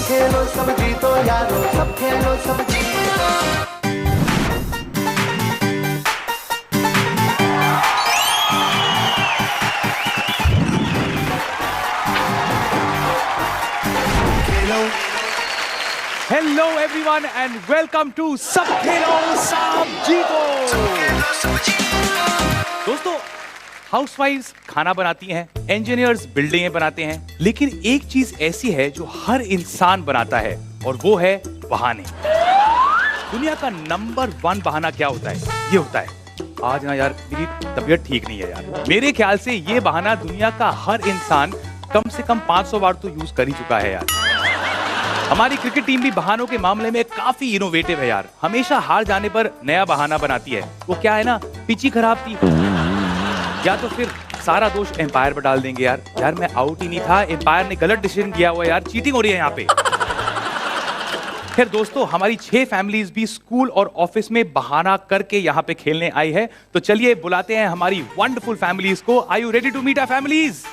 खेलो सब जीतो यारो, सब खेलो सब जीतो। Hello everyone and welcome to सब खेलो सब जीतो। दोस्तों, हाउसवाइफ्स खाना बनाती हैं, इंजीनियर्स बिल्डिंगें बनाते हैं, लेकिन एक चीज ऐसी है जो हर इंसान बनाता है और वो है बहाने। दुनिया का नंबर 1 बहाना क्या होता है? ये होता है, आज ना यार मेरी तबीयत ठीक नहीं है यार। मेरे ख्याल से ये बहाना दुनिया का हर इंसान कम से कम 500 बार तो यूज कर ही चुका है यार। हमारी क्रिकेट टीम भी बहानों के मामले में काफी इनोवेटिव है यार। हमेशा हार जाने पर नया बहाना बनाती है। वो क्या है ना, पिच ही खराब थी, या तो फिर सारा दोष एम्पायर पर डाल देंगे यार। यार मैं आउट ही नहीं था, एम्पायर ने गलत डिसीजन किया हुआ यार, चीटिंग हो रही है यहाँ पे। फिर दोस्तों, हमारी 6 फैमिलीज भी स्कूल और ऑफिस में बहाना करके यहाँ पे खेलने आई है। तो चलिए बुलाते हैं हमारी वंडरफुल फैमिलीज को। Are you ready to meet our families?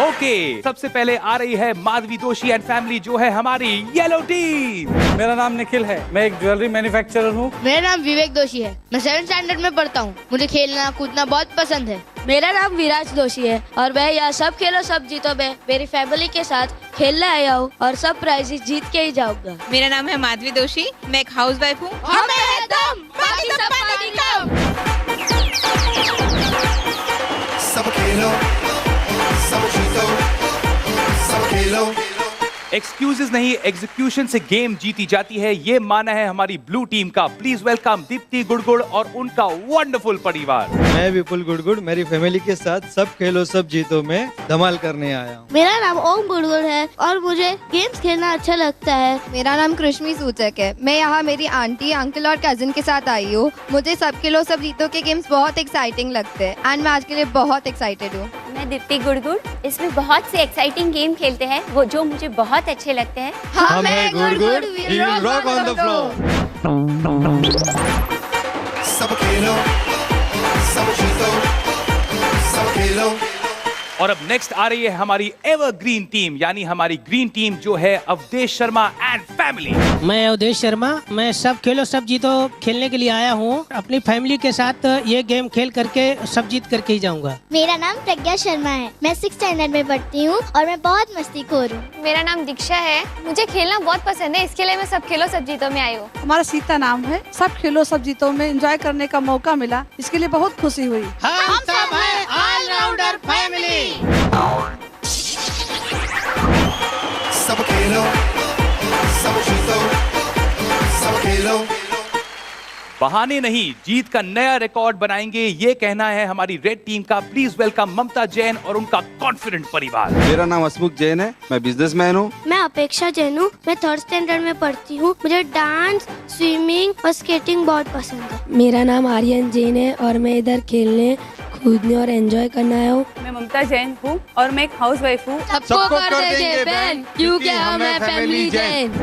Okay, सबसे पहले आ रही है माधवी दोषी एंड फैमिली, जो है हमारी येलो टीम। मेरा नाम निखिल है, मैं एक ज्वेलरी मैन्युफैक्चरर हूँ। मेरा नाम विवेक दोषी है, मैं 7th स्टैंडर्ड में पढ़ता हूँ। मुझे खेलना कूदना बहुत पसंद है। मेरा नाम विराज दोषी है और मैं यहाँ सब खेलो सब जीतो में मेरी फैमिली के साथ खेलने आया हूँ और सब प्राइजेस जीत के ही जाऊंगा। मेरा नाम है माधवी दोषी, मैं एक हाउसवाइफ हूँ। हमें है दम, बाकी सब पानी कम। सब खेलो सब जीतो, सब खेलो। एक्सक्यूजेस नहीं, एग्जीक्यूशन से गेम जीती जाती है, ये माना है हमारी ब्लू टीम का। प्लीज वेलकम दीप्ति गुड़गुड़ और उनका वंडरफुल परिवार। मैं विपुल गुड़गुड़ मेरी फैमिली के साथ सब खेलो सब जीतो में धमाल करने आया हूँ। मेरा नाम ओम गुड़गुड़ है और मुझे गेम्स खेलना अच्छा लगता है। मेरा नाम कृष्मी सूचक है, मैं यहाँ मेरी आंटी अंकल और कजिन के साथ आई हूँ। मुझे सब खेलो सब जीतो के गेम्स बहुत एक्साइटिंग लगते हैं एंड मैं आज के लिए बहुत एक्साइटेड हूँ। मैं दीप्ति गुड़गुड़, इसमें बहुत से एक्साइटिंग गेम खेलते हैं वो जो मुझे बहुत अच्छे लगते हैं। हम हैं गुड़गुड़, we will rock on the floor। सब खेलो सब जीतो, सब खेलो। और अब नेक्स्ट आ रही है हमारी एवरग्रीन टीम, यानी हमारी ग्रीन टीम, जो है अवधेश शर्मा एंड फैमिली। मैं अवधेश शर्मा, मैं सब खेलो सब जीतो खेलने के लिए आया हूँ। अपनी फैमिली के साथ ये गेम खेल करके सब जीत करके ही जाऊंगा। मेरा नाम प्रज्ञा शर्मा है, मैं 6th स्टैंडर्ड में पढ़ती हूँ और मैं बहुत मस्तीखोर हूँ। मेरा नाम दीक्षा है, मुझे खेलना बहुत पसंद है, इसके लिए मैं सब खेलो सब जीतो में आई हूँ। हमारा सीता नाम है, सब खेलो सब जीतो में एंजॉय करने का मौका मिला, इसके लिए बहुत खुशी हुई। हम सब हैं ऑलराउंडर फैमिली। सब खेलो सब जीतो, सब खेलो। बहाने नहीं, जीत का नया रिकॉर्ड बनाएंगे, ये कहना है हमारी रेड टीम का। प्लीज वेलकम ममता जैन और उनका कॉन्फिडेंट परिवार। मेरा नाम हसमुख जैन है, मैं बिजनेसमैन हूँ। मैं अपेक्षा जैन हूँ, मैं 3rd स्टैंडर्ड में पढ़ती हूँ। मुझे डांस, स्विमिंग और स्केटिंग बहुत पसंद है। मेरा नाम आर्यन जैन है और मैं इधर खेलने कूदने और एंजॉय करना आया हूँ। मैं ममता जैन हूँ और मैं एक हाउसवाइफ हूँ। सबको कर देंगे बैन क्योंकि हम हैं फैमिली जैन।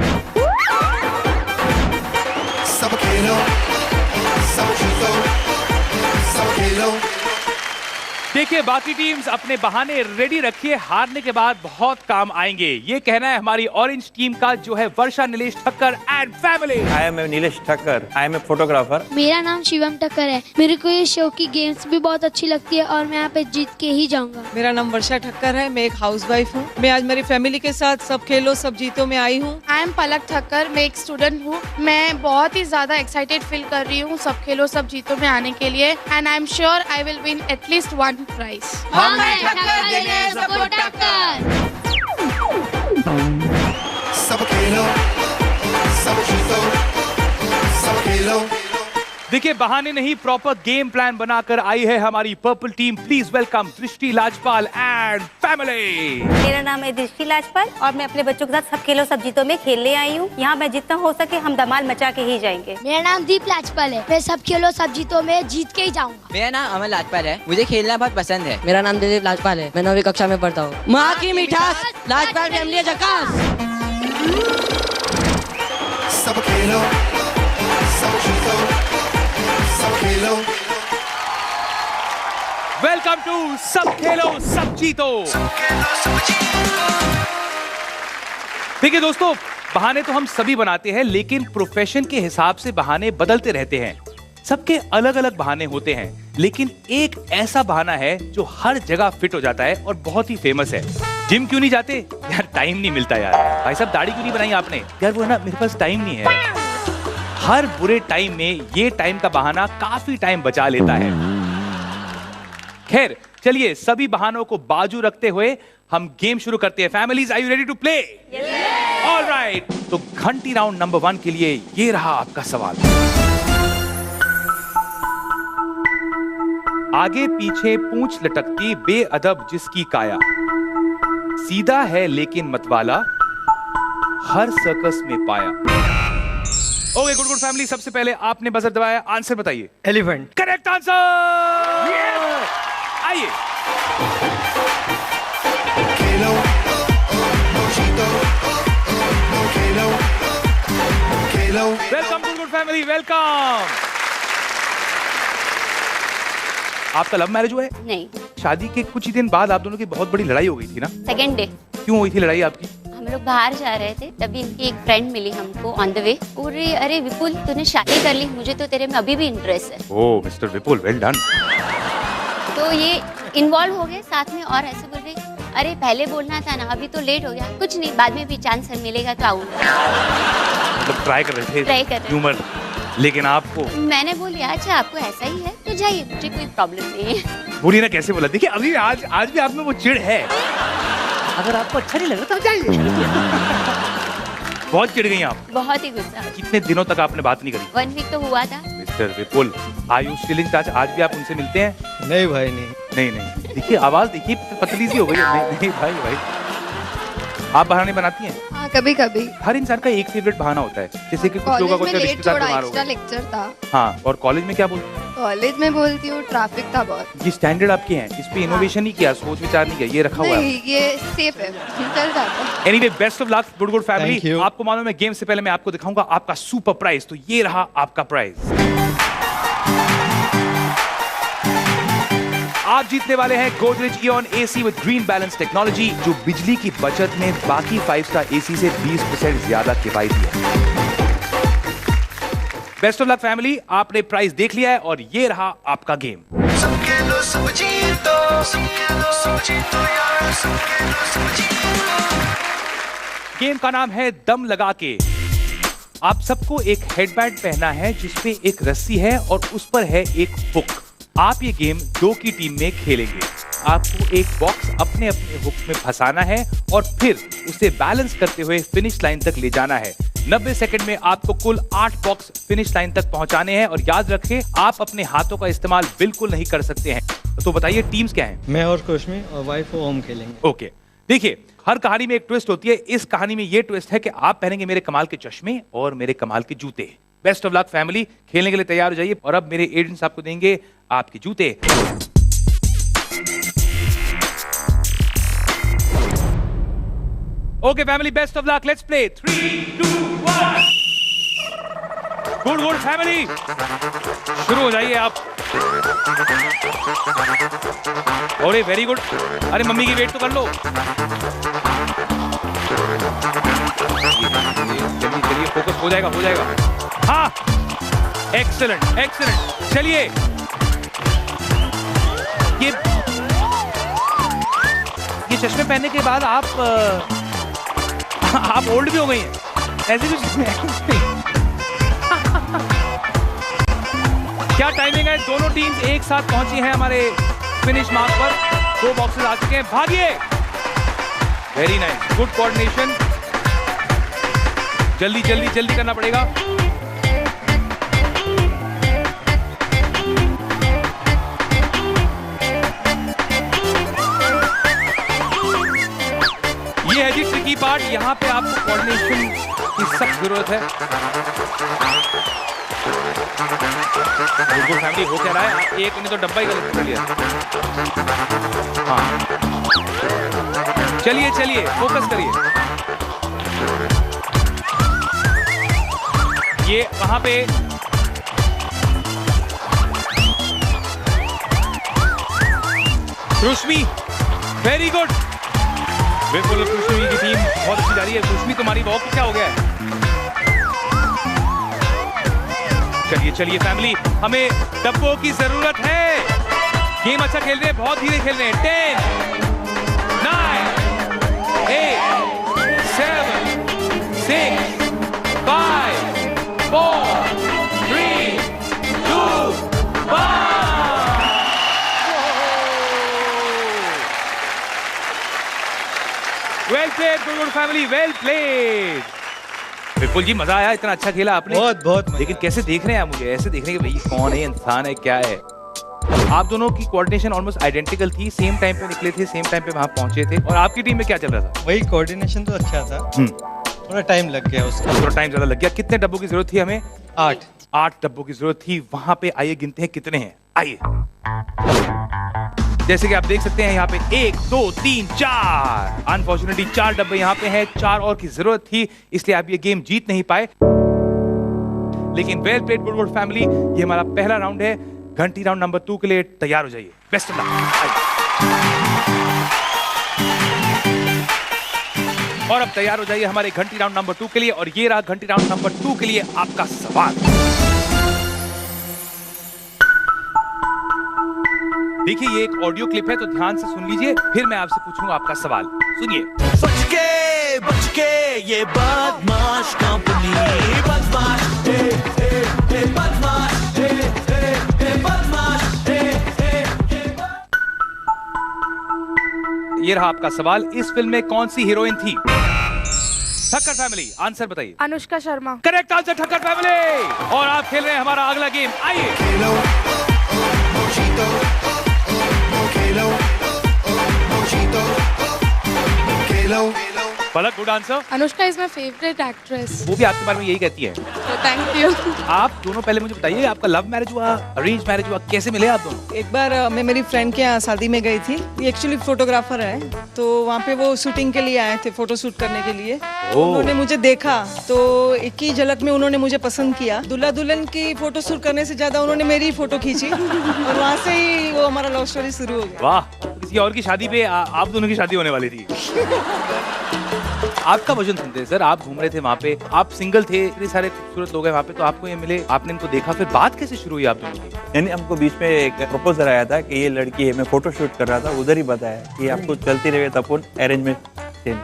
सब खेलो सब जीतो, सब खेलो। देखिए, बाकी टीम्स अपने बहाने रेडी रखिए, हारने के बाद बहुत काम आएंगे, ये कहना है हमारी ऑरेंज टीम का, जो है Varsha Nilesh Thakkar and family. I am Nilesh Thakkar, I am a photographer. मेरा नाम शिवम ठक्कर है, मेरे को ये शो की गेम्स भी बहुत अच्छी लगती है और मैं यहाँ पे जीत के ही जाऊंगा। मेरा नाम वर्षा ठक्कर है, मैं एक हाउसवाइफ हूँ। मैं आज मेरी फैमिली के साथ सब खेलो सब जीतो में आई हूँ। आई एम पलक ठक्कर, मैं एक स्टूडेंट हूँ। मैं बहुत ही ज्यादा एक्साइटेड फील कर रही हूँ सब खेलो सब जीतो में आने के लिए and I am sure I will win at least 1 prize. हम हैं ठक्कर देंगे सबको टक्कर। सब खेलो सब जीतो, सब खेलो। देखिए, बहाने नहीं, प्रॉपर गेम प्लान बनाकर आई है हमारी पर्पल टीम। प्लीज वेलकम दृष्टि लाजपाल एंड फैमिली। मेरा नाम है दृष्टि लाजपाल और मैं अपने बच्चों के साथ सब खेलो सब जीतो में खेलने आई हूँ। यहाँ मैं जितना हो सके हम धमाल मचा के ही जाएंगे। मेरा नाम दीप लाजपाल है, मैं सब खेलो सब जीतो में जीत के ही जाऊंगा। मेरा नाम अमन लाजपाल है, मुझे खेलना बहुत पसंद है। मेरा नाम दिलीप लाजपाल है, मैं 9वीं कक्षा में पढ़ता हूँ। माँ की मिठास, लाजपाल फैमिली झकास। सब खेलो सब जीतो, सब खेलो। वेलकम टू सब खेलो सब जीतो। देखिए दोस्तों, बहाने तो हम सभी बनाते हैं, लेकिन प्रोफेशन के हिसाब से बहाने बदलते रहते हैं। सबके अलग अलग बहाने होते हैं, लेकिन एक ऐसा बहाना है जो हर जगह फिट हो जाता है और बहुत ही फेमस है। जिम क्यों नहीं जाते? यार टाइम नहीं मिलता यार। भाई साहब दाढ़ी क्यों नहीं बनाई आपने? यार वो है ना, मेरे पास टाइम नहीं है। हर बुरे टाइम में ये टाइम का बहाना काफी टाइम बचा लेता है। खैर चलिए, सभी बहानों को बाजू रखते हुए हम गेम शुरू करते हैं। Families, are you ready to play? Alright, तो घंटी राउंड नंबर 1 के लिए ये रहा आपका सवाल। आगे पीछे पूंछ लटकती, बेअदब जिसकी काया, सीधा है लेकिन मतवाला, हर सर्कस में पाया। ओके, गुड गुड फैमिली, सबसे पहले आपने बजर दबाया, आंसर बताइए। एलिफेंट। Correct answer. आइए, welcome good good family, welcome. आपका लव मैरिज हुआ है? नहीं। शादी के कुछ ही दिन बाद आप दोनों की बहुत बड़ी लड़ाई हो गई थी ना? Second day. क्यों हुई थी लड़ाई आपकी? हम लोग बाहर जा रहे थे, तभी इनकी एक फ्रेंड मिली हमको ऑन द वे। अरे अरे विपुल, तूने शादी कर ली, मुझे तो तेरे में अभी भी इंटरेस्ट है। ओह मिस्टर विपुल, वेल डन। तो ये इन्वॉल्व हो गए साथ में और ऐसे बोल रहे, अरे पहले बोलना था ना, अभी तो लेट हो गया। कुछ नहीं, बाद में भी चांस मिलेगा तो आऊंगा। मतलब ट्राई कर रहे थे? ट्राई कर रहे थे। ह्यूमर, लेकिन आपको? मैंने बोली अच्छा आपको ऐसा ही है तो जाइए, मुझे कोई प्रॉब्लम नहीं है। बोली ना, कैसे बोला? देखिए अभी आज भी आप में वो चिढ़ है। अगर आपको अच्छा नहीं लग रहा तो जाइए। बहुत चिढ़ गई आप। बहुत ही गुस्सा। कितने दिनों तक आपने बात नहीं करी? 1 वीक तो हुआ था। Mister Vipul, are you still in touch? आज भी आप उनसे मिलते हैं? नहीं भाई, नहीं। नहीं, देखिए आवाज देखिए पतली सी हो गई है। नहीं भाई, आप बहाने बनाती हैं? हाँ, कभी कभी। हर इंसान का एक फेवरेट बहाना होता है, जैसे कि कुछ लोगों को रिश्तेदार बीमार हो गए। लेक्चर था। हाँ, और कॉलेज में क्या बोलते? कॉलेज में बोलती हूँ ट्रैफिक था बहुत। ये स्टैंडर्ड आपके हैं, इस पे इनोवेशन नहीं किया, सोच विचार नहीं किया, ये रखा हुआ है। नहीं, ये सेफ है, चल जाता है। Anyway, best of luck good good Thank family. you. आपको मालूम है, गेम से पहले मैं आपको दिखाऊंगा आपका सुपर प्राइज। तो ये रहा आपका प्राइज। आप जीतने वाले हैं Godrej Eon AC with green balance technology, जो बिजली की बचत में बाकी 5 स्टार एसी से 20% ज्यादा किफायती है। बेस्ट ऑफ लक फैमिली, आपने प्राइज देख लिया है और ये रहा आपका गेम। गेम का नाम है दम लगा के। आप सबको एक हेडबैंड पहना है जिसपे एक रस्सी है और उस पर है एक हुक। आप ये गेम 2 की टीम में खेलेंगे। आपको एक बॉक्स अपने अपने हुक में फंसाना है और फिर उसे बैलेंस करते हुए फिनिश लाइन तक ले जाना है। 90 सेकंड में आपको कुल 8 बॉक्स फिनिश लाइन तक पहुंचाने हैं और याद रखें, आप अपने हाथों का इस्तेमाल बिल्कुल नहीं कर सकते हैं। तो बताइए टीम्स क्या हैं? मैं और कोशमी और वाइफ ओम खेलेंगे। ओके, देखिए हर कहानी में एक ट्विस्ट होती है। इस कहानी में ये ट्विस्ट है कि आप पहनेंगे मेरे कमाल के चश्मे और मेरे कमाल के जूते। बेस्ट ऑफ लक फैमिली, खेलने के लिए तैयार हो जाइए। और अब मेरे एजेंट्स आपको देंगे आपके जूते। Okay family, best of luck, let's play. 3, 2, 1। Good good family, शुरू हो जाइए आप। अरे वेरी गुड। अरे मम्मी की वेट तो कर लो। चलिए, फोकस हो जाएगा, हो जाएगा। हाँ, एक्सीलेंट एक्सीलेंट। चलिए, ये चश्मे पहनने के बाद आप ओल्ड भी हो गई हैं। ऐसे कुछ क्या टाइमिंग है? दोनों टीम्स एक साथ पहुंची हैं हमारे फिनिश मार्क पर। 2 बॉक्सेस आ चुके हैं, भागिए। Very nice, good coordination. जल्दी जल्दी जल्दी करना पड़ेगा। ये है जी ट्रिकी पार्ट, यहाँ पे आपको कोऑर्डिनेशन की सख्त जरूरत है। बिल्कुल फैमिली, हो क्या रहा है? एक ने तो डब्बा ही गलत कर लिया। हाँ, चलिए चलिए, फोकस करिए। ये वहां पे रुश्मी, वेरी गुड। बिल्कुल खुशबू की टीम बहुत अच्छी जा रही है। खुशबू तुम्हारी वॉक क्या हो गया है? चलिए चलिए फैमिली, हमें डब्बों की जरूरत है। गेम अच्छा खेल रहे हैं, बहुत धीरे खेल रहे हैं। 10 9 8 7 6 5 4 3 2 1। Well played good family, well played. बिल्कुल जी, मजा आया, इतना अच्छा खेला आपने। बहुत लेकिन कैसे देख रहे हैं आप मुझे? ऐसे देख रहे हैं कि भाई कौन है, इंसान है, क्या है? आप दोनों की कोऑर्डिनेशन ऑलमोस्ट आइडेंटिकल थी, सेम टाइम पे निकले थे, सेम टाइम पे वहां पहुंचे थे। और आपकी टीम में क्या चल रहा था? वही कोऑर्डिनेशन तो अच्छा था, थोड़ा टाइम लग गया उसका। थोड़ा टाइम ज्यादा लग गया। कितने डब्बों की जरूरत थी हमें? 8 डब्बों की जरूरत थी। वहां पे आइए गिनते हैं कितने हैं। आइए, जैसे कि आप देख सकते हैं यहाँ पे 1 2 3 4। अनफॉर्चुनेटली 4 डब्बे यहाँ पे हैं, 4 और की जरूरत थी, इसलिए आप ये गेम जीत नहीं पाए। लेकिन वेल प्लेड गुड फैमिली, ये हमारा पहला राउंड है। घंटी राउंड नंबर 2 के लिए तैयार हो जाइए। Best of luck. और अब तैयार हो जाइए हमारे घंटी राउंड नंबर 2 के लिए। और ये रहा घंटी राउंड नंबर 2 के लिए आपका सवाल। देखिए, ये एक ऑडियो क्लिप है, तो ध्यान से सुन लीजिए, फिर मैं आपसे पूछूंगा आपका सवाल। सुनिए। बच के ये बदमाश कंपनी, बदमाश बदमाश बदमाश। ये रहा आपका सवाल। इस फिल्म में कौन सी हीरोइन थी? ठक्कर फैमिली, आंसर बताइए। Anushka Sharma. Correct answer Thakkar family. और आप खेल रहे हैं हमारा अगला गेम। आइए। Palak, good answer. Anushka is my favourite actress. वो भी आपके बारे में यही कहती है। Thank you. आप दोनों पहले मुझे बताइए, आपका लव मैरिज हुआ, अरेंज मैरिज हुआ, कैसे मिले आप दोनों? एक बार मैं मेरी फ्रेंड के यहाँ शादी में गई थी। ये एक्चुअली फोटोग्राफर है, तो वहाँ पे वो शूटिंग के लिए आए थे, फोटो शूट करने के लिए। उन्होंने मुझे देखा तो एक ही झलक में उन्होंने मुझे पसंद किया। दूल्हा दुल्हन की फोटो शूट करने से ज्यादा उन्होंने मेरी फोटो खींची और वहाँ से ही वो हमारा लव स्टोरी शुरू हो गया। वाह, किसी और की शादी पे आप दोनों की शादी होने वाली थी। आपका वजन सुनते हैं सर, आप घूम रहे थे वहाँ पे, आप सिंगल थे, इतने सारे खूबसूरत लोग हैं वहाँ पे, तो आपको ये मिले, आपने इनको देखा, फिर बात कैसे शुरू हुई आप दोनों की? यानी हमको बीच में एक प्रपोजल आया था कि ये लड़की है, मैं फोटो शूट कर रहा था, उधर ही बताया कि आपको चलती रहे तो अपन अरेंजमेंट।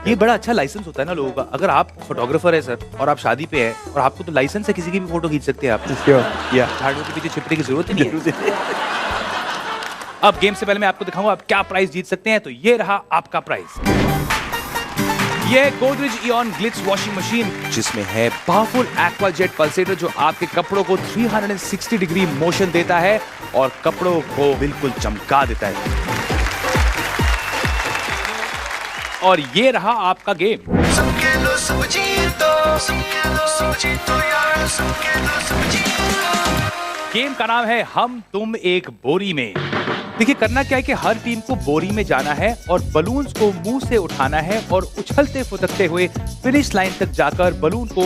ये बड़ा अच्छा लाइसेंस होता है ना लोगों का। अगर आप फोटोग्राफर है सर और आप शादी पे है और आपको तो लाइसेंस है, किसी की भी फोटो खींच सकते हैं आप। झाड़ियों के पीछे छिपने की जरूरत नहीं है। अब गेम से पहले मैं आपको दिखाऊंगा आप क्या प्राइस जीत सकते हैं। तो ये रहा आपका प्राइस। ये Godrej Eon Glitz washing machine, जिसमें है पावरफुल एक्वा जेट पल्सेटर, जो आपके कपड़ों को 360 डिग्री मोशन देता है और कपड़ों को बिल्कुल चमका देता है। और ये रहा आपका गेम। गेम का नाम है हम तुम एक बोरी में। देखिए, करना क्या है कि हर टीम को बोरी में जाना है और बलून्स को मुंह से उठाना है और उछलते फुदकते हुए फिनिश लाइन तक जाकर बलून को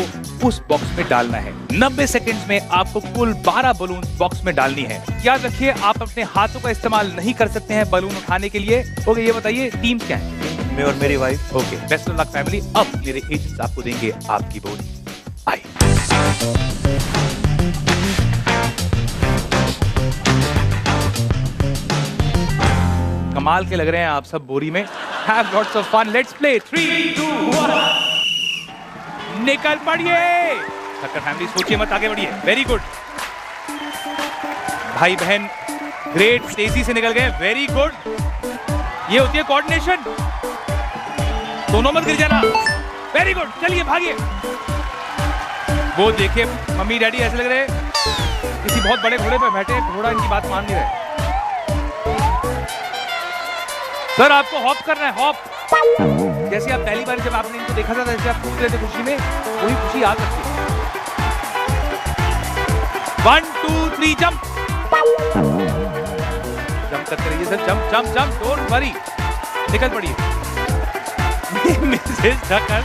उस बॉक्स में डालना है। 90 सेकंड्स में आपको कुल 12 बलून बॉक्स में डालनी है। याद रखिए, आप अपने हाथों का इस्तेमाल नहीं कर सकते हैं बलून उठाने के लिए। ओके, ये बताइए टीम क्या है? मैं और मेरी wife. Okay, best of luck family. अब मेरे एजेंट्स आपको देंगे आपकी बोरी। आइए। कमाल के लग रहे हैं आप सब बोरी में। Have lots of fun. Let's play. 3, 2, 1. निकल पड़िए। ठक्कर फैमिली, सोचिए मत, आगे बढ़िए। Very good. भाई बहन ग्रेट, तेजी से निकल गए। Very good. ये होती है कोऑर्डिनेशन। दोनों मत गिर जाना। वेरी गुड, चलिए भागिए। वो देखिए, मम्मी डैडी ऐसे लग रहे हैं किसी बहुत बड़े घोड़े पे बैठे, घोड़ा इनकी बात मान नहीं रहे। सर, आपको हॉप करना है, हॉप। जैसे आप पहली बार जब आपने इनको देखा था, जैसे आप कूद रहे थे खुशी में, वही खुशी याद रखिए। 1 2 3 जंप। जंप करते रहिए sir, jump jump jump, don't worry. निकल पड़िए। मिसेस ठक्कर,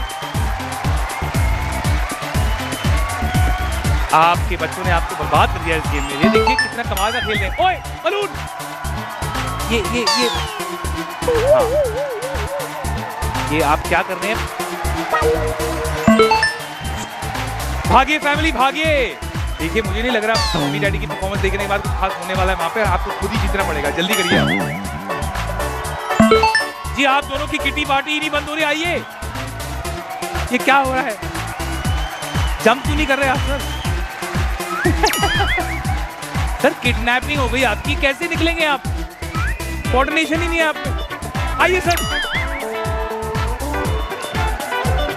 आपके बच्चों ने आपको बर्बाद कर दिया इस गेम में। ये देखिए कितना कमाल का खेल रहे हैं। ओए बलून, ये देखिए आप क्या कर रहे हैं। भागिए फैमिली भागिए। देखिए मुझे नहीं लग रहा मम्मी डैडी की परफॉर्मेंस देखने के बाद कुछ खास होने वाला है वहां पे। आपको खुद ही जीतना पड़ेगा, जल्दी करिए। जी आप दोनों की किटी पार्टी ही नहीं बंद हो रही। आइए, ये क्या हो रहा है? जंप क्यों नहीं कर रहे आप सर? सर किडनैपिंग हो गई आपकी, कैसे निकलेंगे आप? कोऑर्डिनेशन ही नहीं है आप में। आइए सर।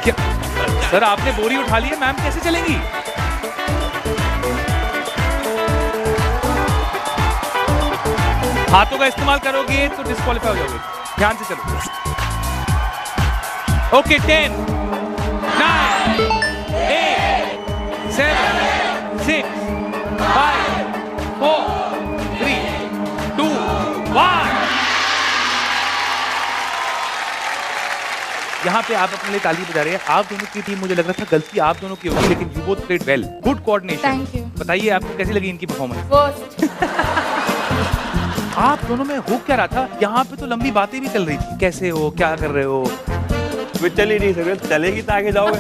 क्या सर आपने बोरी उठा ली है, मैम कैसे चलेंगी? हाथों का इस्तेमाल करोगे तो डिस्क्वालीफाई हो जाओगे। ध्यान से चलो। ओके 10 9 8 7 6 5 4 3 2 1। यहाँ पे आप अपने लिए ताली बजा रहे हैं। आप दोनों की टीम, मुझे लग रहा था गलती आप दोनों की होगी, लेकिन you both played well. Good coordination. Thank you. बताइए आपको कैसी लगी इनकी परफॉर्मेंस? आप दोनों में हो क्या रहा था? यहाँ पे तो लंबी बातें भी चल रही थी, कैसे हो, क्या कर रहे हो? वे चल ही नहीं सकते, चलेगी तो आगे जाओगे।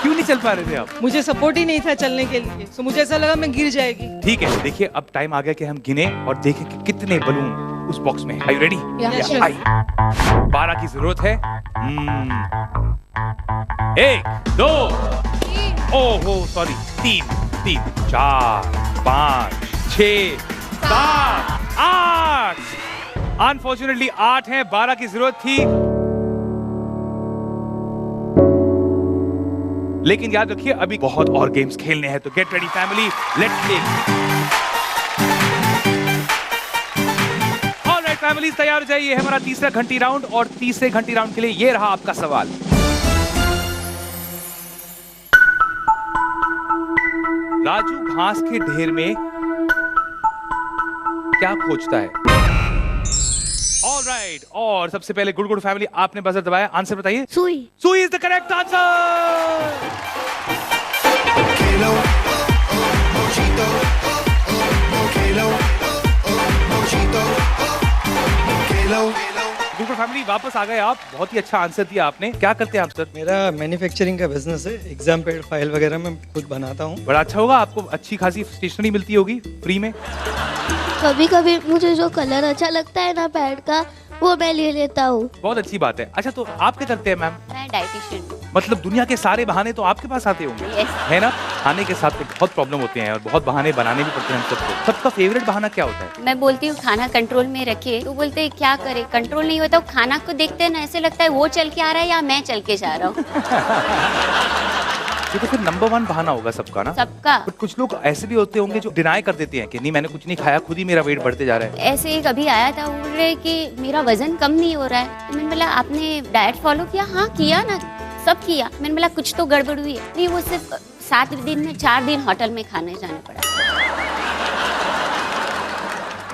क्यों नहीं चल पा रहे थे आप? मुझे सपोर्ट ही नहीं था चलने के लिए, तो मुझे ऐसा लगा मैं गिर जाएगी। ठीक है, देखिए अब टाइम आ गया कि हम गिने और देखें कि कितने बलून उस बॉक्स में है। Are you ready? Yes. 12 की जरूरत है। 1 2 ओहो सॉरी 3 4 5 6 7 8। अनफॉर्चुनेटली 8 है, 12 की जरूरत थी। लेकिन याद रखिए अभी बहुत और गेम्स खेलने हैं, तो get ready family, let's play. Alright family, तैयार हो जाइए। हमारा तीसरा घंटी राउंड, और तीसरे घंटी राउंड के लिए ये रहा आपका सवाल। राजू घास के ढेर में क्या खोजता है? ऑलराइट, और सबसे पहले गुड गुड फैमिली आपने बजर दबाया, आंसर बताइए। सुई। सुई is the correct answer. Good good family वापस आ गए आप, बहुत ही अच्छा आंसर दिया आपने। क्या करते हैं आप सर? मेरा मैन्युफैक्चरिंग का बिजनेस है, एग्जाम पैड फाइल वगैरह मैं खुद बनाता हूँ। बड़ा अच्छा होगा, आपको अच्छी खासी स्टेशनरी मिलती होगी फ्री में। कभी कभी मुझे जो कलर अच्छा लगता है ना पैड का, वो मैं ले लेता हूँ। बहुत अच्छी बात है। अच्छा, तो आप क्या करते हैं मैम? मैं डाइटिशियन। मतलब दुनिया के सारे बहाने तो आपके पास आते होंगे। Yes. है ना? खाने के साथ तो बहुत प्रॉब्लम होते हैं और बहुत बहाने बनाने भी पड़ते हैं हम सबको। सबका फेवरेट बहाना क्या होता है? मैं बोलती हूँ खाना कंट्रोल में रखिए, तो बोलते हैं क्या करे, कंट्रोल नहीं होता। खाना को देखते हैं ना, ऐसे लगता है वो चल के आ रहा है या मैं चल के जा रहा हूँ। ये तो फिर नंबर 1 बहाना होगा सबका ना? सबका। बट कुछ लोग ऐसे भी होते होंगे जो डिनाई कर देते हैं कि नहीं मैंने कुछ नहीं खाया, खुद ही मेरा वेट बढ़ते जा रहा है। ऐसे एक अभी आया था, बोल रहे कि मेरा वजन कम नहीं हो रहा है। तो मैंने बोला आपने डाइट फॉलो किया? हाँ किया ना, सब किया। मैंने बोला कुछ तो गड़बड़ हुई है। नहीं, वो सिर्फ 7 दिन में 4 दिन होटल में खाने जाने पड़ा।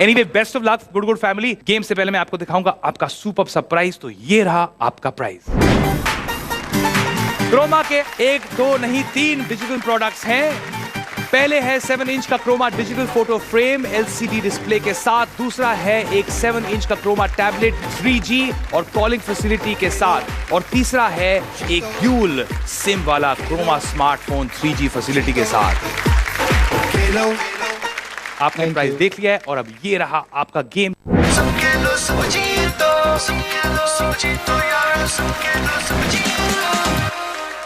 Anyway, best of luck good good family. Game से पहले मैं आपको दिखाऊंगा आपका सुपर सरप्राइज, तो ये रहा आपका प्राइज। क्रोमा के 1 2 नहीं 3 डिजिटल प्रोडक्ट्स हैं। पहले है 7 इंच का Croma digital photo frame LCD display के साथ। दूसरा है एक 7 इंच का क्रोमा टैबलेट 3G और कॉलिंग फैसिलिटी के साथ। और तीसरा है एक ड्यूल सिम वाला क्रोमा स्मार्टफोन 3G फैसिलिटी के साथ। आपने प्राइस देख लिया है, और अब ये रहा आपका गेम।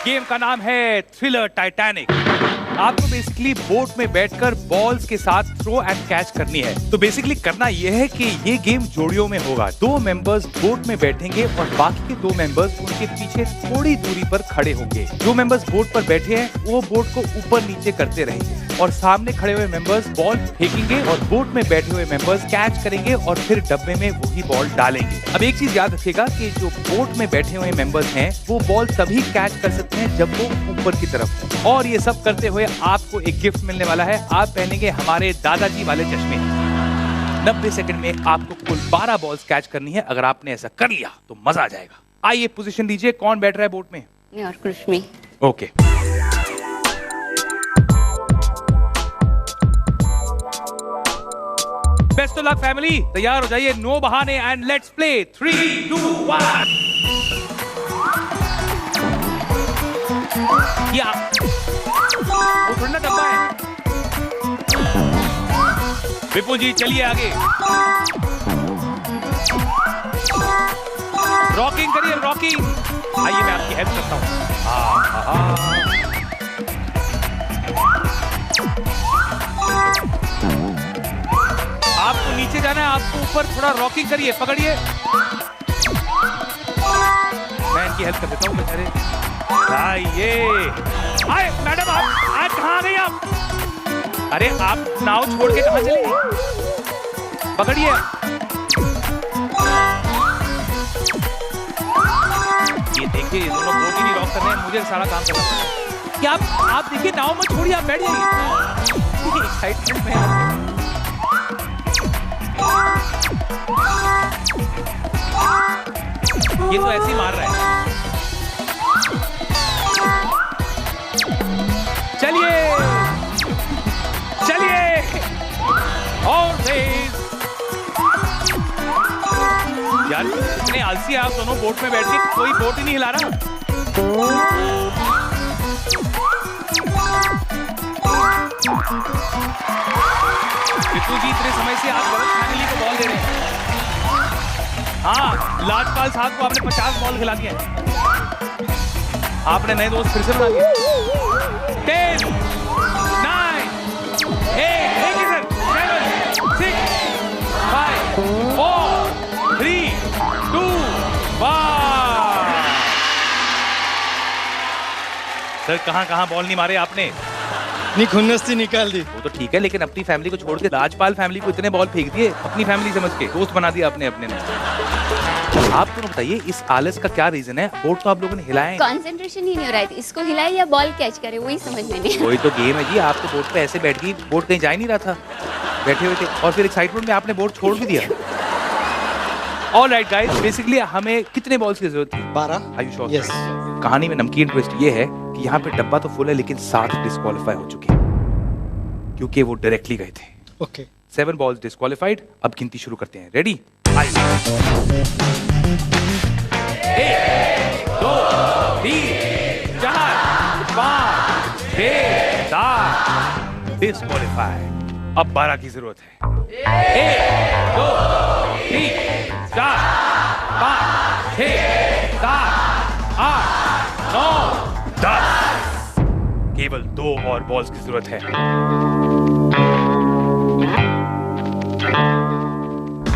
गेम का नाम है थ्रिलर टाइटैनिक। आपको बेसिकली बोट में बैठकर बॉल्स के साथ थ्रो एंड कैच करनी है। तो बेसिकली करना यह है कि ये गेम जोड़ियों में होगा। 2 मेंबर्स बोट में बैठेंगे और बाकी के 2 मेंबर्स उनके पीछे थोड़ी दूरी पर खड़े होंगे। जो मेंबर्स बोट पर बैठे हैं वो बोट को ऊपर नीचे करते रहेंगे, और सामने खड़े हुए मेंबर्स बॉल फेंकेंगे और बोट में बैठे हुए मेंबर्स कैच करेंगे और फिर डब्बे में वही बॉल डालेंगे। अब एक चीज याद रखिएगा कि जो बोट में बैठे हुए मेंबर्स हैं वो बॉल तभी कैच कर सकते हैं जब वो ऊपर की तरफ हो। और ये सब करते हुए आपको एक गिफ्ट मिलने वाला है। आप पहनेंगे हमारे दादाजी वाले चश्मे। 90 सेकंड में आपको कुल 12 बॉल्स कैच करनी है। अगर आपने ऐसा कर लिया तो मजा आ जाएगा। आइए पोजीशन लीजिए। कौन बैठ रहा है बोट में? मैं और Krishmi. Okay, best of luck family. तैयार हो जाइए, नो बहाने, एंड लेट्स प्ले 3 2 1। क्या वो थोड़ा ना डब्बा है। विपुल जी चलिए आगे, रॉकिंग करिए, रॉकिंग। आइए मैं आपकी हेल्प करता हूँ। आपको नीचे जाना है, आपको ऊपर थोड़ा रॉकिंग करिए, पकड़िए। मैं इनकी हेल्प कर देता हूँ बेचारे। आइए, आए मैडम, आप कहाँ आ गई आप? अरे आप नाव छोड़ के कहाँ चले? पकड़िए। ये देखिए, ये दोनों बोट ही नहीं रॉक कर रहे हैं, मुझे सारा काम करना है। क्या आप देखिए, नाव मत छोड़िए, आप बैठ जाइए। एक्साइटमेंट में ये तो ऐसे ही मार रहा है। चलिए चलिए, और तेज। यार इतने आलसी आप दोनों बोट में बैठ के, कोई बोट ही नहीं हिला रहा। विपुल जी इतने समय से आप गलत फैमिली को बॉल दे रहे हैं। हाँ, लाजपाल साहब को आपने 50 बॉल खिला दिया है। आपने नए दोस्त फिर से बना दिए। 10, 9, 8, 7, 6, 5, 4, 3, 2, 1। सर कहाँ बॉल नहीं मारे आपने? नहीं, खुन्नस्ती निकाल दी। वो तो ठीक है, लेकिन अपनी फैमिली को छोड़ के राजपाल फैमिली को इतने बॉल फेंक दिए, अपनी फैमिली समझ के दोस्त बना दिया आपने अपने ने। आप तो बताइए, इस आलस का क्या रीजन है? बोर्ड तो आप लोगों ने हिलाए, कंसंट्रेशन ही नहीं हो रहा है। इसको हिलाए या बॉल कैच करे, वही समझ में नहीं। वही तो गेम है जी। आप तो बोर्ड पे ऐसे बैठ गई, बोर्ड कहीं जा ही नहीं रहा था, बैठे हुए थे, और फिर एक्साइटमेंट में आपने बोर्ड छोड़ भी दिया। ऑलराइट गाइस, बेसिकली हमें कितने बॉल्स की जरूरत थी? 12। Are you sure? यस। कहानी में नमकीन ट्विस्ट ये है कि यहाँ पे डब्बा तो फुल है, लेकिन 7 डिस्क्वालीफाई हो चुके हैं क्योंकि वो डायरेक्टली गए थे। ओके। 7 balls disqualified. अब गिनती शुरू करते हैं। रेडी? 1, 2, 3, 4, 5, 6, 7 डिस्क्वालीफाइड। अब 12 की जरूरत है। 1, 2, 3, 4, 5, 6, 7, 8, 9, 10। केवल 2 और बॉल्स की जरूरत है।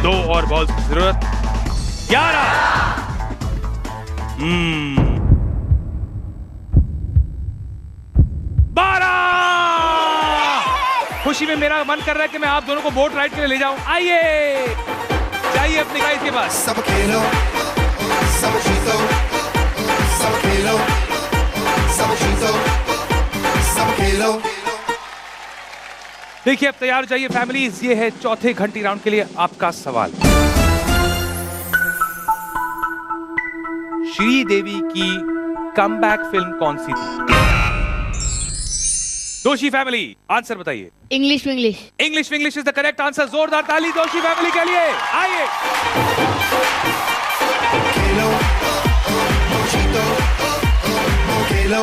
2 और बॉल्स की जरूरत। 11। खुशी में मेरा मन कर रहा है कि मैं आप दोनों को बोट राइड के लिए ले जाऊं। आइए, जाइए अपने गाइड के पास। सब खेलो, सब जीतो, सब खेलो, सब जीतो, सब खेलो। देखिए, अब तैयार हो जाइए फैमिलीज। ये है चौथे घंटी राउंड के लिए आपका सवाल। श्रीदेवी की कमबैक फिल्म कौन सी थी? दोषी फैमिली आंसर बताइए। English English English English is the correct answer. जोरदार ताली दोषी फैमिली के लिए। आइए, खेलो, जीतो, खेलो।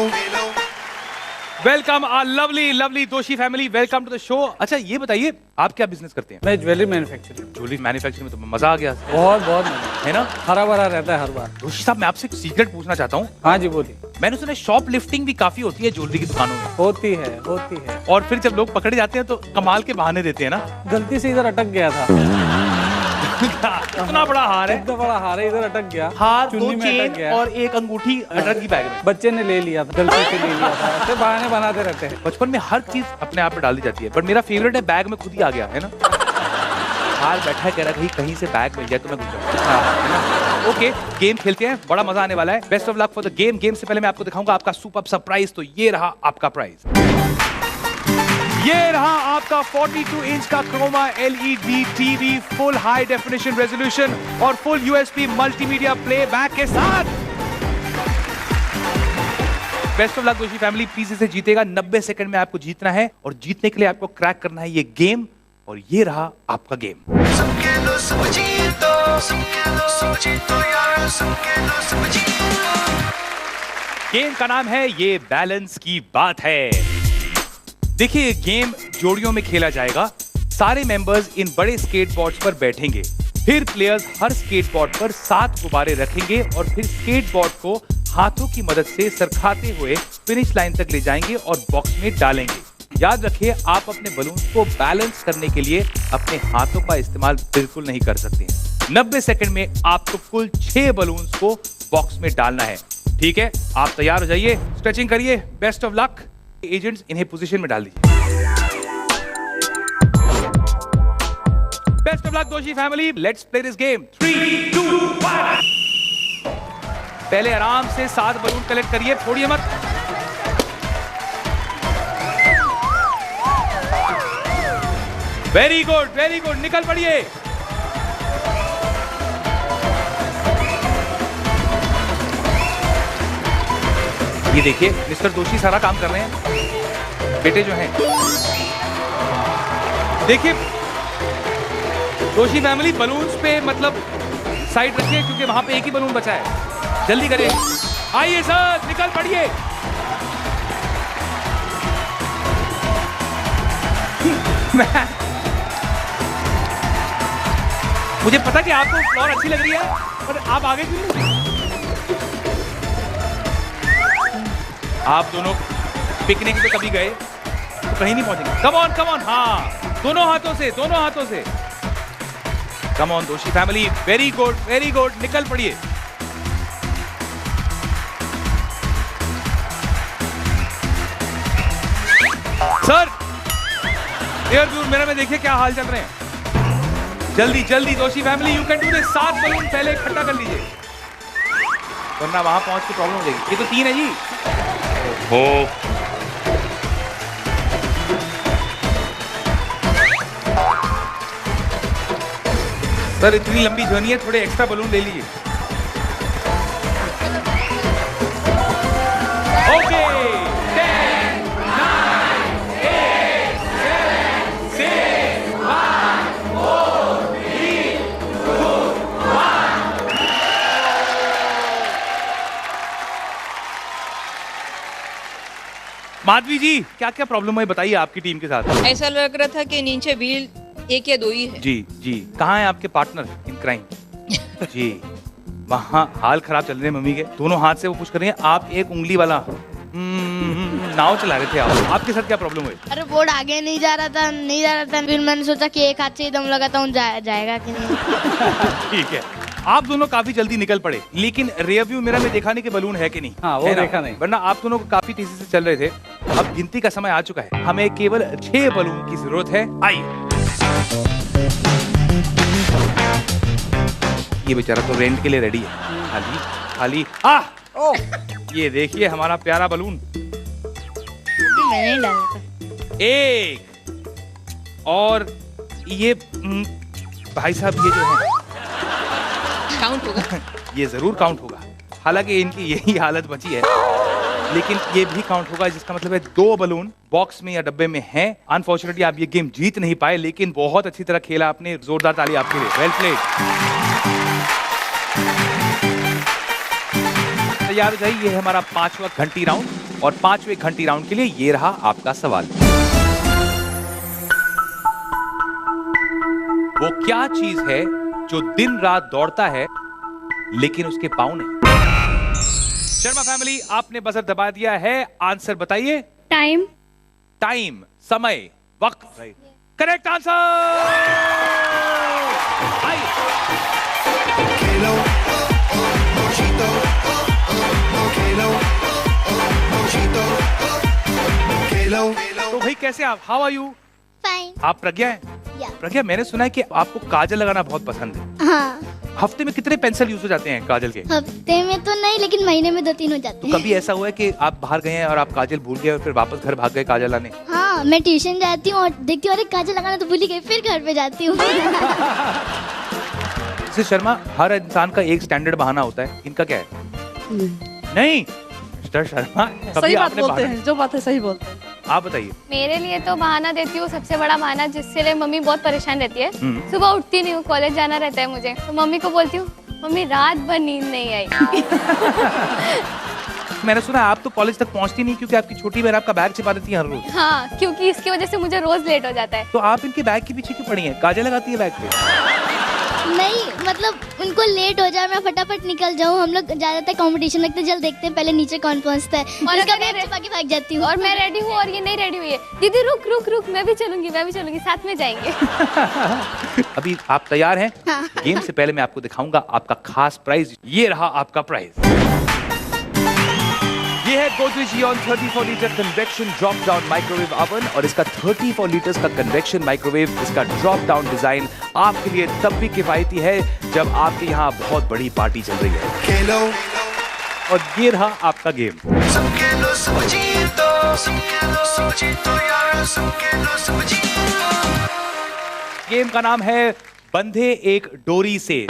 Welcome a lovely lovely Doshi family, welcome to the show. अच्छा ये बताइए, आप क्या बिजनेस करते हैं? मैं ज्वेलरी मैन्युफैक्चरिंग। ज्वेलरी मैन्युफैक्चरिंग में तो मजा आ गया। बहुत बहुत है ना, हरा भरा रहता है हर बार। दोषी साहब, मैं आपसे एक सीक्रेट पूछना चाहता हूँ। हाँ जी, बोलिए। मैंने सुना शॉप लिफ्टिंग भी काफी होती है ज्वेलरी की दुकानों में। होती है, होती है। और फिर जब लोग पकड़े जाते हैं तो कमाल के बहाने देते हैं ना। गलती से इधर अटक गया था। इतना बड़ा हार है, इतना बड़ा हार है, इधर अटक गया। हार, 2 चुन्नी में अटक चेन गया और 1 अंगूठी अटक की बैग में। बच्चे ने ले लिया था, गलती से ले लिया था। ऐसे बहाने बनाते रहते हैं। बचपन में हर चीज अपने आप में डाल दी जाती है, बट मेरा फेवरेट है बैग में खुद ही आ गया है ना। हार बैठा कह रहा कहीं से बैग मिल जाए तो मैं घुस जाऊँ। ओके, गेम खेलते हैं, बड़ा मजा आने वाला है। Best of luck for the game. Game से पहले मैं आपको दिखाऊंगा आपका सुपर सरप्राइज। तो ये रहा आपका प्राइज। ये रहा आपका 42 इंच का Croma LED TV, full high definition resolution और फुल USB मल्टीमीडिया प्लेबैक के साथ। Best of luck Doshi family, please इसे जीतेगा। 90 सेकंड में आपको जीतना है और जीतने के लिए आपको क्रैक करना है ये गेम, और ये रहा आपका गेम। सब जीतो, सब खेलो सब जीतो यार, सब खेलो सब जीतो। गेम का नाम है ये बैलेंस की बात है। देखिए गेम जोड़ियों में खेला जाएगा। सारे मेंबर्स इन बड़े स्केटबोर्ड्स पर बैठेंगे, फिर प्लेयर्स हर स्केटबोर्ड पर 7 गुब्बारे रखेंगे और फिर स्केटबोर्ड को हाथों की मदद से सरकाते हुए फिनिश लाइन तक ले जाएंगे और बॉक्स में डालेंगे। याद रखिए आप अपने बलून को बैलेंस करने के लिए अपने हाथों का इस्तेमाल बिल्कुल नहीं कर सकते हैं। 90 सेकंड में आपको कुल 6 बलून्स को बॉक्स में डालना है। ठीक है, आप तैयार हो जाइए, स्ट्रेचिंग करिए। Best of luck. एजेंट्स इन्हें पोजीशन में डाल दीजिए। Best of luck Doshi family, let's play this game. 3, 2, 1। पहले आराम से 7 बलून कलेक्ट करिए, छोड़िए मत। वेरी गुड, वेरी गुड, निकल पड़िए। ये देखिए मिस्टर दोषी सारा काम कर रहे हैं। बेटे जो हैं, देखिए दोषी फैमिली बलून्स पे मतलब साइड रखिए क्योंकि वहां पे एक ही बलून बचा है। जल्दी करिए। आइए सर, निकल पड़िए। मुझे पता कि आपको फ्लोर अच्छी लग रही है, पर आप आगे क्यों नहीं? आप दोनों पिकनिक पे कभी गए तो कहीं नहीं पहुंचेंगे। Come on, come on. हाँ, दोनों हाथों से, दोनों हाथों से। कम ऑन दोषी family, very good, very good, निकल पड़िए। सर एयर दूर मेरा में देखिए क्या हाल चल रहे हैं। जल्दी जल्दी दोषी family, you can do this. 7 balloon पहले इकट्ठा कर लीजिए वरना वहां पहुंच के प्रॉब्लम हो जाएगी। ये तो 3 है जी। हो सर इतनी लंबी जर्नी है, थोड़े एक्स्ट्रा बलून ले लीजिए। ओके, 10, 9, 8, 7, 6, 5, 4, 3, 2, 1। माधवी जी क्या क्या प्रॉब्लम है बताइए आपकी टीम के साथ। ऐसा लग रहा था कि नीचे व्हील 1 या 2 ही है। जी जी, कहाँ है आपके पार्टनर इन क्राइम? जी वहाँ हाल खराब चल रहे हैं मम्मी के, दोनों हाथ से वो पुश कर रही हैं, आप एक उंगली वाला नाव चला रहे थे आप। आपके साथ क्या प्रॉब्लम हुई? अरे बोर्ड आगे नहीं जा रहा था, फिर मैंने सोचा कि एक हाथ से ही दम लगाता हूँ, जाएगा कि नहीं। ठीक है, आप दोनों काफी जल्दी निकल पड़े, लेकिन रियर व्यू मिरर में देखा नहीं कि बलून है कि नहीं। हाँ, वो देखा नहीं, वरना आप दोनों काफी तेजी से चल रहे थे। अब गिनती का समय आ चुका है, हमें केवल 6 बलून की जरूरत है। आइए। ये बेचारा तो रेंट के लिए रेडी है। खाली खाली ये देखिए हमारा प्यारा बलून। मैंने डाला था। 1 और ये भाई साहब ये जो है काउंट होगा। ये जरूर काउंट होगा, हालांकि इनकी यही हालत बची है, लेकिन ये भी काउंट होगा, जिसका मतलब है 2 बलून बॉक्स में या डब्बे में हैं। अनफॉर्चुनेटली आप ये गेम जीत नहीं पाए, लेकिन बहुत अच्छी तरह खेला आपने। जोरदार ताली आपके लिए, वेल प्लेड। तैयार हो जाइए, ये है हमारा 5वां घंटी राउंड, और 5वें घंटी राउंड के लिए ये रहा आपका सवाल। वो क्या चीज है जो दिन रात दौड़ता है लेकिन उसके पाँव नहीं? शर्मा फैमिली आपने बजर दबा दिया है, आंसर बताइए। टाइम। टाइम, समय, वक्त। Correct answer. तो भाई कैसे आप? How are you? फाइन। आप प्रज्ञा हैं? प्रज्ञा, मैंने सुना है कि आपको काजल लगाना बहुत पसंद है। हाँ। हफ्ते में कितने पेंसिल यूज हो जाते हैं काजल के? हफ्ते में तो नहीं, लेकिन महीने में 2-3 हो जाते हैं। कभी ऐसा हुआ है कि आप बाहर गए हैं और आप काजल भूल गए और फिर वापस घर भाग गए काजल लाने? हाँ, मैं ट्यूशन जाती हूँ और देखती हूँ अरे काजल लगाना तो भूल ही गई, फिर घर पे जाती हूँ। शर्मा, हर इंसान का एक स्टैंडर्ड बहाना होता है, इनका क्या है? नहीं मिस्टर शर्मा, सही बात बोलते हैं, जो बात है सही बोलते हैं। आप बताइए। मेरे लिए तो बहाना देती हूँ, सबसे बड़ा बहाना जिससे लिए मम्मी बहुत परेशान रहती है। सुबह उठती नहीं हूँ, कॉलेज जाना रहता है मुझे, तो मम्मी को बोलती हूँ मम्मी रात भर नींद नहीं आई। मैंने सुना आप तो कॉलेज तक पहुंचती नहीं क्योंकि आपकी छोटी बहन आपका बैग छिपा देती है हर रोज। हाँ, क्योंकि इसकी वजह से मुझे रोज लेट हो जाता है। तो आप इनके बैग के पीछे क्यों पड़ी हैं? काजल लगाती है बैग पे? नहीं, मतलब उनको लेट हो जाए मैं फटाफट निकल जाऊँ। हम लोग ज्यादातर कंपटीशन लगते हैं, जल्द देखते हैं पहले नीचे कौन पहुँचता है और उसका बैग छिपा के भाग जाती हूँ। और मैं रेडी हूँ और ये नहीं रेडी हुई है। दीदी रुक रुक रुक, मैं भी चलूंगी, साथ में जाएंगे। अभी आप तैयार हैं? हाँ। गेम से पहले मैं आपको दिखाऊंगा आपका खास प्राइज। ये रहा आपका प्राइज। ये है Godrej Eon 34 litre convection drop down microwave oven और इसका 34 लीटर्स का कन्वेक्शन माइक्रोवेव। इसका ड्रॉप डाउन डिजाइन आपके लिए तब भी किफायती है जब आपके यहाँ बहुत बड़ी पार्टी चल रही है। खेलो और ये रहा आपका गेम। सब खेलो सब जीतो, सब खेलो सब जीतो यार, सब खेलो सब जीतो। गेम का नाम है बंधे एक डोरी से।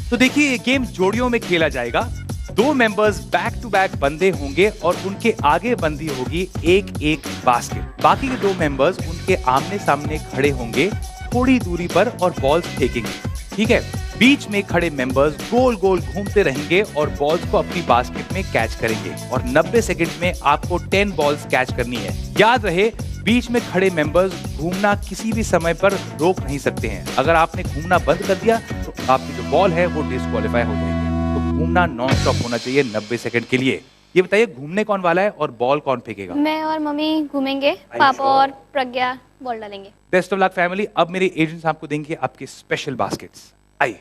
तो देखिए ये गेम जोड़ियों में खेला जाएगा। 2 मेंबर्स बैक टू बैक बंधे होंगे और उनके आगे बंधी होगी एक एक बास्केट। बाकी के 2 मेंबर्स उनके आमने सामने खड़े होंगे थोड़ी दूरी पर और बॉल्स फेंकेंगे। ठीक है, बीच में खड़े मेंबर्स गोल गोल घूमते रहेंगे और बॉल्स को अपनी बास्केट में कैच करेंगे और 90 सेकंड में आपको 10 बॉल्स कैच करनी है। याद रहे बीच में खड़े मेंबर्स घूमना किसी भी समय पर रोक नहीं सकते हैं। अगर आपने घूमना बंद कर दिया तो आपकी जो बॉल है वो डिस्क्वालीफाई हो जाएगी। तो घूमना नॉन स्टॉप होना चाहिए 90 सेकंड के लिए। ये बताइए घूमने कौन वाला है और बॉल कौन फेंकेगा? मैं और मम्मी घूमेंगे, पापा और प्रज्ञा बॉल डालेंगे। Best of luck family. अब मेरे एजेंट्स आपको देंगे आपके स्पेशल बास्केट्स। आइए।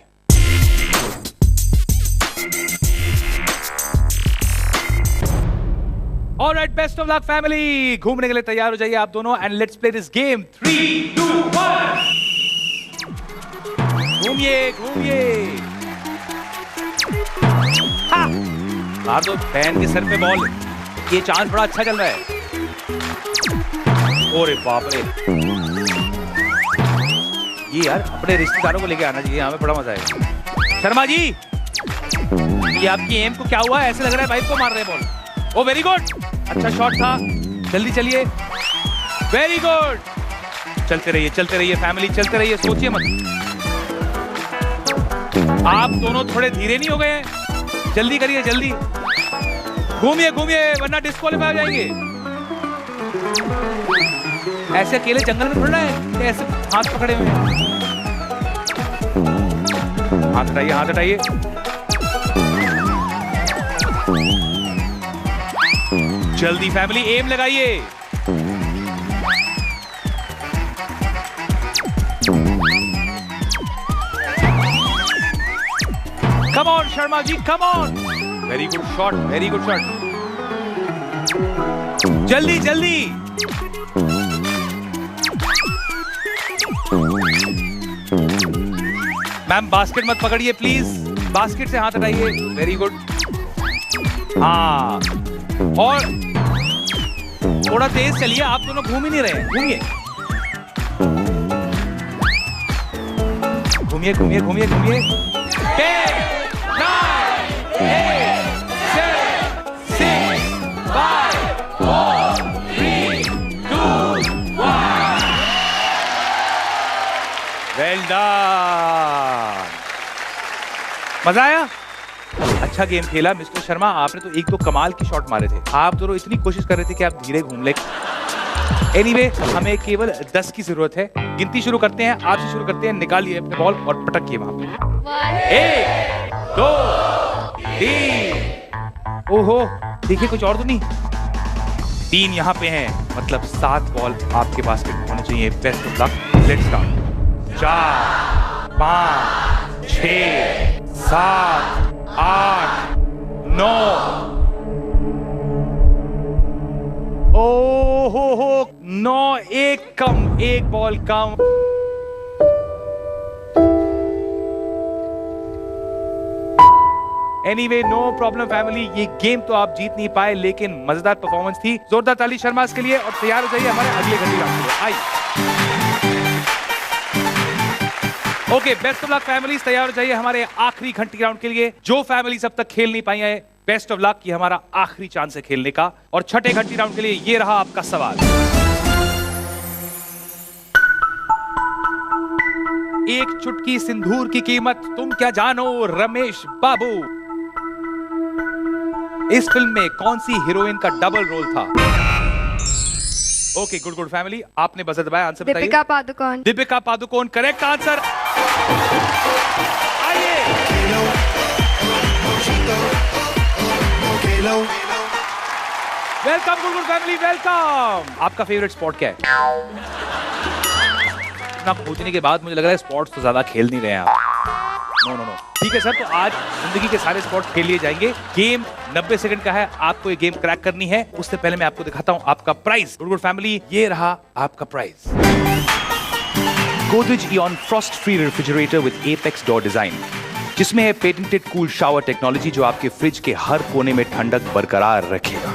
Alright, best of luck family. घूमने के लिए तैयार हो जाइए आप दोनों and let's play this game. 3, 2, 1। घूमिए घूमिए। मार दो बहन के सर पे बॉल। ये चांस बड़ा अच्छा चल रहा है। ओरे बाप रे, ये यार अपने रिश्तेदारों को लेके आना चाहिए, हमें बड़ा मजा आएगा। शर्मा जी, ये आपकी एम को क्या हुआ? ऐसे लग रहा है वाइफ को मार रहे हैं बॉल। ओ वेरी गुड, अच्छा शॉट था। जल्दी चलिए, वेरी गुड। चलते रहिए फैमिली, चलते रहिए, सोचिए मत। आप दोनों थोड़े धीरे नहीं हो गए हैं? जल्दी करिए, जल्दी घूमिए घूमिए वरना डिस्क्वालीफाई हो जाएंगे। ऐसे अकेले जंगल में थोड़ा है, ऐसे हाथ पकड़े हुए हैं। हाथ हटाइए, हाथ हटाइए। जल्दी फैमिली, एम लगाइए। Come on Sharma ji, come on. Very good shot, very good shot. जल्दी जल्दी। मैम बास्केट मत पकड़िए प्लीज, बास्केट से हाथ हटाइए। Very good. हाँ, और थोड़ा तेज चलिए, आप दोनों घूम ही नहीं रहे। घूमिए घूमिए घूमिए घूमिए घूमिए। 10, 9, 8, 7, 6, 5, 4, 3, 2, 1। Well done. मजा आया? अच्छा गेम खेला मिस्टर शर्मा। आपने तो 1-2 कमाल की शॉट मारे थे। आप दोनों इतनी कोशिश कर रहे थे कि आप धीरे घूम ले। एनीवे, हमें केवल 10 की जरूरत है। गिनती शुरू करते हैं, आपसे शुरू करते हैं। निकालिए अपने बॉल और पटकिए वहां पे। 1, 2, 3। ओहो, देखिए कुछ और तो नहीं। 3 यहाँ पे हैं, मतलब 7 बॉल आपके बास्केट में होने चाहिए। Best of luck, let's start. 4, 5, 6, 7, 8, 9। ओहो, 9। 1 कम, 1 बॉल कम। Anyway, no problem family. ये गेम तो आप जीत नहीं पाए, लेकिन मजेदार परफॉर्मेंस थी। जोरदार ताली शर्मा के लिए। और तैयार हो जाइए हमारे अगले घंटे राउंड के लिए। आइए। Okay, best of luck families. तैयार हो जाइए हमारे आखिरी घंटी राउंड के लिए। जो फैमिलीज अब तक खेल नहीं पाई है बेस्ट ऑफ लक, ये हमारा आखिरी चांस है खेलने का। और छठे घंटी राउंड के लिए ये रहा आपका सवाल। एक चुटकी सिंदूर की कीमत तुम क्या जानो रमेश बाबू। इस फिल्म में कौन सी हीरोइन का डबल रोल था? ओके, गुड गुड फैमिली, आपने बजर दबाया, आंसर बताइए। दीपिका पादुकोण। Deepika Padukone correct answer. आइए welcome good good family, welcome. आपका फेवरेट स्पोर्ट क्या है? इतना पूछने के बाद मुझे लग रहा है स्पोर्ट्स तो ज्यादा खेल नहीं रहे हैं आप। नो नो नो, ठीक है सर, तो आज जिंदगी के सारे स्पोर्ट्स खेल लिए जाएंगे। गेम 90 सेकंड का है, आपको ये गेम क्रैक करनी है। उससे पहले मैं आपको दिखाता हूं आपका प्राइस। गुड गुड फैमिली, ये रहा आपका price. Godrej Eon Frost Free Refrigerator with Apex Door Design, जिसमें है पेटेंटेड कूल शावर टेक्नोलॉजी जो आपके फ्रिज के हर कोने में ठंडक बरकरार रखेगा।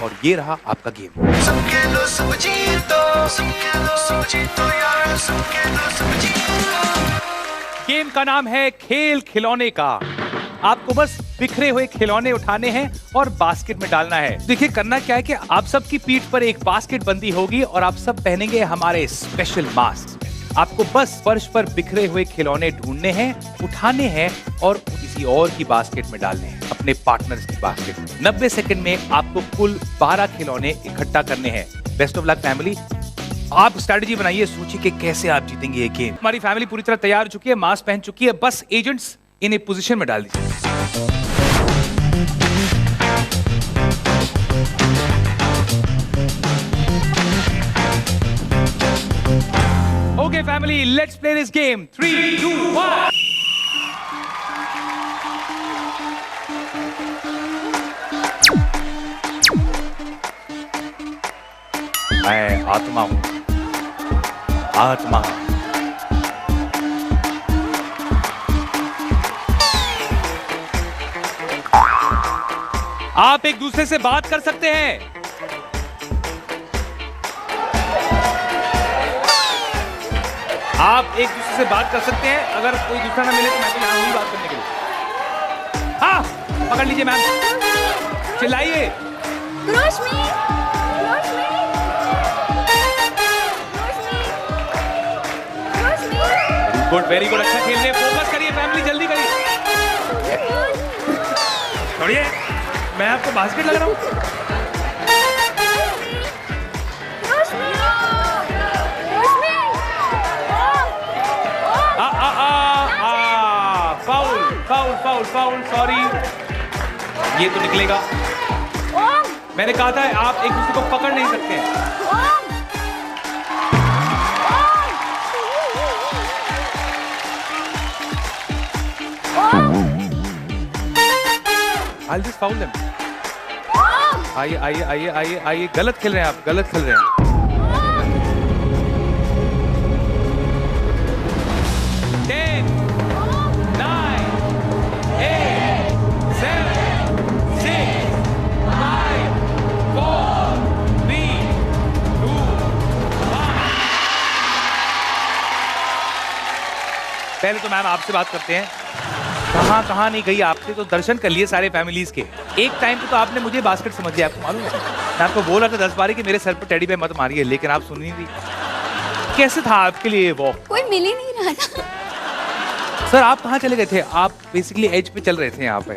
और ये रहा आपका गेम। सब खेलो सब जीतो, सब खेलो सब जीतो यार, सब खेलो सब जीतो। गेम का नाम है खेल खिलौने का। आपको बस बिखरे हुए खिलौने उठाने हैं और बास्केट में डालना है। देखिए करना क्या है कि आप सबकी पीठ पर एक बास्केट बंदी होगी और आप सब पहनेंगे हमारे स्पेशल मास्क। आपको बस फर्श पर बिखरे हुए खिलौने ढूंढने हैं, उठाने हैं और किसी और की बास्केट में डालने हैं, अपने पार्टनर्स की बास्केट में। 90 सेकंड में आपको कुल 12 खिलौने इकट्ठा करने हैं। बेस्ट ऑफ लक फैमिली, आप स्ट्रेटजी बनाइए, सोचिए कि कैसे आप जीतेंगे ये गेम। हमारी फैमिली पूरी तरह तैयार हो चुकी है, मास्क पहन चुकी है, बस एजेंट्स इन्हें पोजीशन में डाल दीजिए। Okay, family, let's play this game. 3, 2, 1. मैं आत्मा हूं, आत्मा। आप एक दूसरे से बात कर सकते हैं। आप एक दूसरे से बात कर सकते हैं। अगर कोई दूसरा ना मिले तो मैं तो यहाँ हूँ बात करने के लिए। हाँ, पकड़ लीजिए मैम, चिल्लाइए। गुड, वेरी गुड, अच्छा खेल रहे हैं। फोकस करिए फैमिली, जल्दी करिए। छोड़िए, मैं आपको बास्केट लग रहा हूँ। फाउल फाउल फाउल, सॉरी, ये तो निकलेगा। मैंने कहा था आप एक दूसरे को पकड़ नहीं सकते हैं। I'll just foul them. आइए आइए आइए आइए आइए, गलत खेल रहे हैं आप, गलत खेल रहे हैं। 10, 9, 8, 7, 6, 5, 4, 3, 2, 1। पहले तो मैम आपसे बात करते हैं, कहाँ नहीं गई? आपने तो दर्शन कर लिए सारे फैमिलीज के। एक टाइम पे तो आपने मुझे बास्केट समझ लिया, आपको मालूम है? मैं आपको बोल रहा था 10 बार कि मेरे सर पर टेडी बेयर मत मारिए, लेकिन आप सुन नहीं थी। कैसे था आपके लिए वो? कोई मिल ही नहीं रहा था। सर आप कहाँ चले गए थे? आप बेसिकली एज पे चल रहे थे यहाँ पे,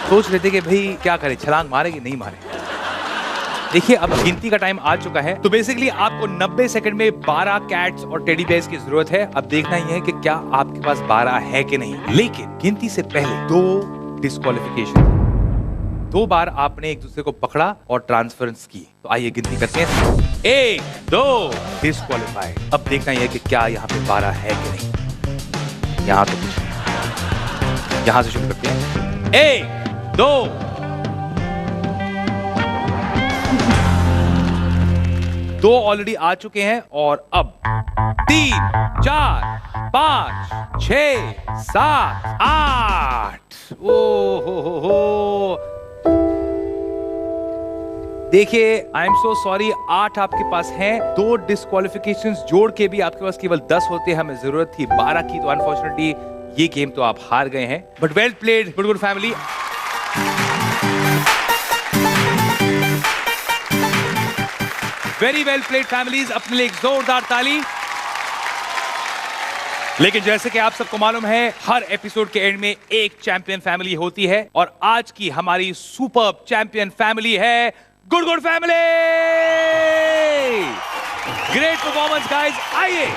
सोच रहे थे कि भाई क्या करें, छलांग मारे कि नहीं मारे। देखिए अब गिनती का टाइम आ चुका है, तो बेसिकली आपको 90 सेकंड में 12 कैट्स और टेडी बेयर्स की जरूरत है। अब देखना ही है कि क्या आपके पास 12 है कि नहीं। लेकिन गिनती से पहले 2 डिस्क्वालिफिकेशन, 2 बार आपने एक दूसरे को पकड़ा और ट्रांसफरेंस की। तो आइए गिनती करते हैं, 1, 2 डिस्क्वालीफाई। अब देखना ही है कि क्या यहाँ पे 12 है कि नहीं। यहाँ तो कुछ नहीं, यहाँ से शुरू करते हैं। 1, 2 2 ऑलरेडी आ चुके हैं और अब 3, 4, 5, 6, 7, 8। ओ हो। देखिए आई एम सो सॉरी, 8 आपके पास हैं। 2 डिस्क्वालिफिकेशंस जोड़ के भी आपके पास केवल 10 होते हैं, हमें जरूरत थी 12 की, तो अनफॉर्चुनेटली ये गेम तो आप हार गए हैं, but well played good good family. Very well played families, अपने लिए एक जोरदार ताली। लेकिन जैसे कि आप सबको मालूम है, हर एपिसोड के एंड में एक चैंपियन फैमिली होती है, और आज की हमारी सुपर्ब चैंपियन फैमिली है good good family. Great performance guys, आइए।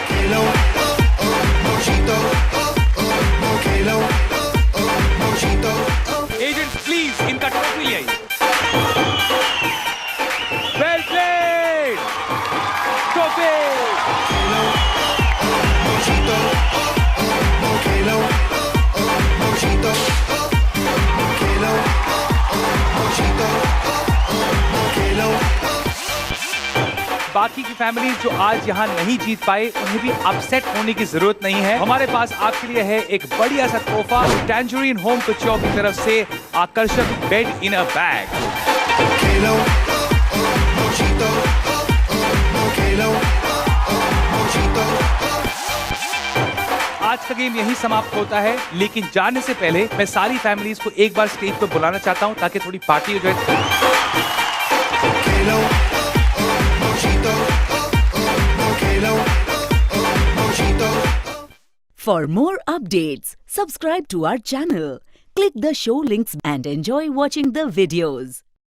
एजेंट प्लीज इनका ट्रॉफी ले आइए। Well played, trophy. बाकी की फैमिलीज जो आज यहाँ नहीं जीत पाए, उन्हें भी अपसेट होने की जरूरत नहीं है। हमारे पास आपके लिए है एक बढ़िया सा तोहफा टैंजरीन होम कुच्यों की तरफ से, आकर्षक बेड इन अ बैग। आज का गेम यही समाप्त होता है, लेकिन जाने से पहले मैं सारी फैमिलीज को एक बार स्टेज पर बुलाना चाहता हूं ताकि थोड़ी पार्टी हो जाए। For more updates, subscribe to our channel, click the show links and enjoy watching the videos.